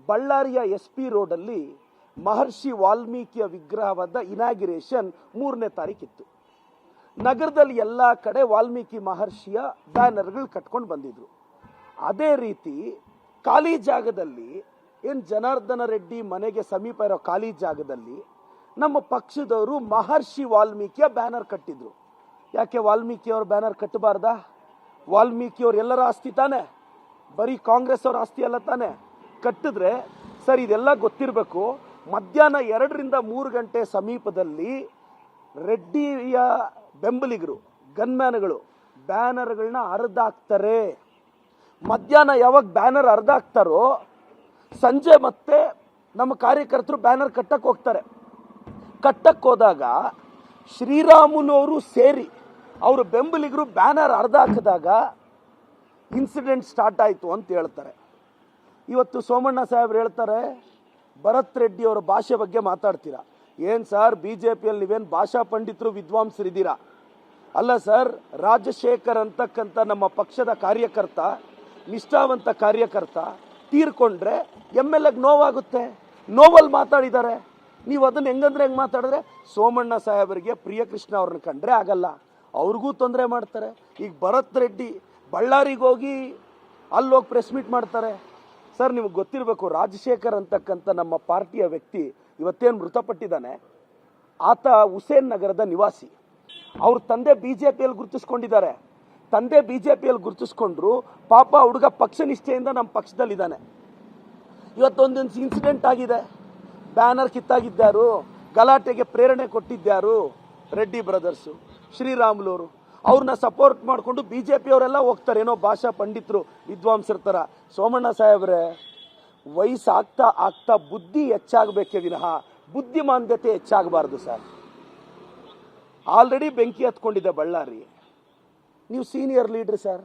ಬಳ್ಳಾರಿಯ SP ರೋಡಲ್ಲಿ ಮಹರ್ಷಿ ವಾಲ್ಮೀಕಿಯ ವಿಗ್ರಹವಾದ ಇನಾಗ್ಯುರೇಷನ್ 3ನೇ ತಾರೀಕಿತ್ತು. ನಗರದಲ್ಲಿ ಎಲ್ಲ ಕಡೆ ವಾಲ್ಮೀಕಿ ಮಹರ್ಷಿಯ ಬ್ಯಾನರ್ಗಳು ಕಟ್ಕೊಂಡು ಬಂದಿದ್ರು. ಅದೇ ರೀತಿ ಖಾಲಿ ಜಾಗದಲ್ಲಿ ಜನಾರ್ದನ ರೆಡ್ಡಿ ಮನೆಗೆ ಸಮೀಪ ಇರೋ ಖಾಲಿ ಜಾಗದಲ್ಲಿ ನಮ್ಮ ಪಕ್ಷದವರು ಮಹರ್ಷಿ ವಾಲ್ಮೀಕಿಯ ಬ್ಯಾನರ್ ಕಟ್ಟಿದ್ರು. ಯಾಕೆ ವಾಲ್ಮೀಕಿಯವ್ರ ಬ್ಯಾನರ್ ಕಟ್ಟಬಾರ್ದಾ? ವಾಲ್ಮೀಕಿಯವ್ರ ಎಲ್ಲರ ಆಸ್ತಿ ತಾನೆ, ಬರೀ ಕಾಂಗ್ರೆಸ್ ಅವ್ರ ಆಸ್ತಿ ಅಲ್ಲ ತಾನೆ. ಕಟ್ಟಿದ್ರೆ ಸರ್ ಇದೆಲ್ಲ ಗೊತ್ತಿರಬೇಕು. ಮಧ್ಯಾಹ್ನ 2 ರಿಂದ 3 ಗಂಟೆ ಸಮೀಪದಲ್ಲಿ ರೆಡ್ಡಿಯ ಬೆಂಬಲಿಗರು ಗನ್ಮ್ಯಾನ್ಗಳು ಬ್ಯಾನರ್ಗಳನ್ನ ಹರಿದಾಕ್ತಾರೆ. ಮಧ್ಯಾಹ್ನ ಯಾವಾಗ ಬ್ಯಾನರ್ ಹರಿದಾಕ್ತಾರೋ ಸಂಜೆ ಮತ್ತೆ ನಮ್ಮ ಕಾರ್ಯಕರ್ತರು ಬ್ಯಾನರ್ ಕಟ್ಟಕ್ಕೆ ಹೋಗ್ತಾರೆ. ಕಟ್ಟಕ್ಕೆ ಹೋದಾಗ ಶ್ರೀರಾಮುಲವರು ಸೇರಿ ಅವರ ಬೆಂಬಲಿಗರು ಬ್ಯಾನರ್ ಹರಿದಾಕಿದಾಗ ಇನ್ಸಿಡೆಂಟ್ ಸ್ಟಾರ್ಟ್ ಆಯಿತು ಅಂತ ಹೇಳ್ತಾರೆ. ಇವತ್ತು ಸೋಮಣ್ಣ ಸಾಹೇಬ್ರು ಹೇಳ್ತಾರೆ, ಭರತ್ ರೆಡ್ಡಿ ಅವರ ಭಾಷೆ ಬಗ್ಗೆ ಮಾತಾಡ್ತೀರಾ. ಏನು ಸರ್, BJPಯಲ್ಲಿ ನೀವೇನು ಭಾಷಾ ಪಂಡಿತರು ವಿದ್ವಾಂಸರಿದ್ದೀರಾ? ಅಲ್ಲ ಸರ್, ರಾಜಶೇಖರ್ ಅಂತಕ್ಕಂಥ ನಮ್ಮ ಪಕ್ಷದ ಕಾರ್ಯಕರ್ತ, ನಿಷ್ಠಾವಂತ ಕಾರ್ಯಕರ್ತ ತೀರ್ಕೊಂಡ್ರೆ MLAಗೆ ನೋವಾಗುತ್ತೆ. ನೋವಲ್ಲಿ ಮಾತಾಡಿದ್ದಾರೆ. ನೀವು ಅದನ್ನ ಹೆಂಗಂದ್ರೆ ಹೆಂಗೆ ಮಾತಾಡಿದ್ರೆ ಸೋಮಣ್ಣ ಸಾಹೇಬರಿಗೆ ಪ್ರಿಯಕೃಷ್ಣ ಅವ್ರನ್ನ ಕಂಡ್ರೆ ಆಗಲ್ಲ, ಅವ್ರಿಗೂ ತೊಂದರೆ ಮಾಡ್ತಾರೆ. ಈಗ ಭರತ್ ರೆಡ್ಡಿ ಬಳ್ಳಾರಿಗೆ ಹೋಗಿ ಅಲ್ಲೋಗಿ ಪ್ರೆಸ್ ಮೀಟ್ ಮಾಡ್ತಾರೆ. ಸರ್ ನಿಮಗೆ ಗೊತ್ತಿರಬೇಕು, ರಾಜಶೇಖರ್ ಅಂತಕ್ಕಂಥ ನಮ್ಮ ಪಾರ್ಟಿಯ ವ್ಯಕ್ತಿ ಇವತ್ತೇನು ಮೃತಪಟ್ಟಿದ್ದಾನೆ, ಆತ ಹುಸೇನ್ ನಗರದ ನಿವಾಸಿ. ಅವ್ರ ತಂದೆ BJPಯಲ್ಲಿ ಗುರುತಿಸ್ಕೊಂಡಿದ್ದಾರೆ. ತಂದೆ BJPಯಲ್ಲಿ ಗುರುತಿಸ್ಕೊಂಡ್ರು. ಪಾಪ ಹುಡುಗ ಪಕ್ಷ ನಿಷ್ಠೆಯಿಂದ ನಮ್ಮ ಪಕ್ಷದಲ್ಲಿದ್ದಾನೆ. ಇವತ್ತೊಂದು ಇನ್ಸಿಡೆಂಟ್ ಆಗಿದೆ. ಬ್ಯಾನರ್ ಕಿತ್ತಾಗಿದ್ದಾರು, ಗಲಾಟೆಗೆ ಪ್ರೇರಣೆ ಕೊಟ್ಟಿದ್ದಾರು ರೆಡ್ಡಿ ಬ್ರದರ್ಸು, ಶ್ರೀರಾಮುಲವರು. ಅವ್ರನ್ನ ಸಪೋರ್ಟ್ ಮಾಡಿಕೊಂಡು BJP ಅವರೆಲ್ಲ ಹೋಗ್ತಾರೆ, ಏನೋ ಭಾಷಾ ಪಂಡಿತರು ವಿದ್ವಾಂಸರ ಥರ. ಸೋಮಣ್ಣ ಸಾಹೇಬ್ರೆ, ವಯಸ್ಸು ಆಗ್ತಾ ಆಗ್ತಾ ಬುದ್ಧಿ ಹೆಚ್ಚಾಗಬೇಕೇ ವಿನಃ ಬುದ್ಧಿಮಾಂದ್ಯತೆ ಹೆಚ್ಚಾಗಬಾರ್ದು ಸರ್. ಆಲ್ರೆಡಿ ಬೆಂಕಿ ಹತ್ಕೊಂಡಿದೆ ಬಳ್ಳಾರಿ. ನೀವು ಸೀನಿಯರ್ ಲೀಡ್ರ್ ಸರ್,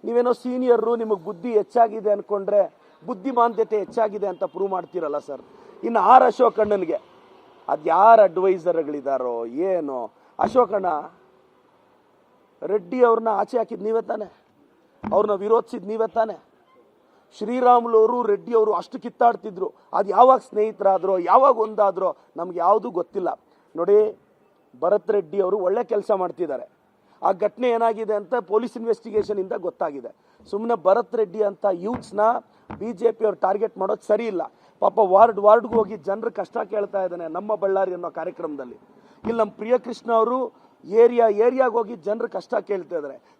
ನೀವೇನೋ ಸೀನಿಯರು, ನಿಮಗೆ ಬುದ್ಧಿ ಹೆಚ್ಚಾಗಿದೆ ಅಂದ್ಕೊಂಡ್ರೆ ಬುದ್ಧಿಮಾಂದ್ಯತೆ ಹೆಚ್ಚಾಗಿದೆ ಅಂತ ಪ್ರೂವ್ ಮಾಡ್ತೀರಲ್ಲ ಸರ್. ಇನ್ನು ಅಶೋಕಣ್ಣನಿಗೆ ಅದು ಯಾರು ಅಡ್ವೈಸರ್ಗಳಿದಾರೋ ಏನೋ. ಅಶೋಕಣ್ಣ ರೆಡ್ಡಿ ಅವ್ರನ್ನ ಆಚೆ ಹಾಕಿದ್ ನೀವೇ ತಾನೆ, ಅವ್ರನ್ನ ವಿರೋಧಿಸಿದ್ ನೀವೇ ತಾನೆ. ಶ್ರೀರಾಮುಲವರು ರೆಡ್ಡಿ ಅವರು ಅಷ್ಟು ಕಿತ್ತಾಡ್ತಿದ್ರು. ಅದು ಯಾವಾಗ ಸ್ನೇಹಿತರಾದ್ರೋ ಯಾವಾಗ ಒಂದಾದ್ರೋ ನಮ್ಗೆ ಯಾವುದೂ ಗೊತ್ತಿಲ್ಲ. ನೋಡಿ, ಭರತ್ ರೆಡ್ಡಿ ಅವರು ಒಳ್ಳೆ ಕೆಲಸ ಮಾಡ್ತಿದ್ದಾರೆ. ಆ ಘಟನೆ ಏನಾಗಿದೆ ಅಂತ ಪೊಲೀಸ್ ಇನ್ವೆಸ್ಟಿಗೇಷನ್ ಇಂದ ಗೊತ್ತಾಗಿದೆ. ಸುಮ್ಮನೆ ಭರತ್ ರೆಡ್ಡಿ ಅಂತ ಯೂತ್ಸ್ನ BJP ಅವ್ರು ಟಾರ್ಗೆಟ್ ಮಾಡೋದು ಸರಿ ಇಲ್ಲ. ಪಾಪ ವಾರ್ಡ್ಗೆ ಹೋಗಿ ಜನರ ಕಷ್ಟ ಕೇಳ್ತಾ ಇದ್ದಾನೆ ನಮ್ಮ ಬಳ್ಳಾರಿ ಅನ್ನೋ ಕಾರ್ಯಕ್ರಮದಲ್ಲಿ. ಇಲ್ಲಿ ನಮ್ಮ ಪ್ರಿಯಕೃಷ್ಣ ಅವರು ಏರಿಯಾಗೆ ಹೋಗಿ ಜನರ ಕಷ್ಟ ಕೇಳ್ತಾ ಇದ್ದಾರೆ.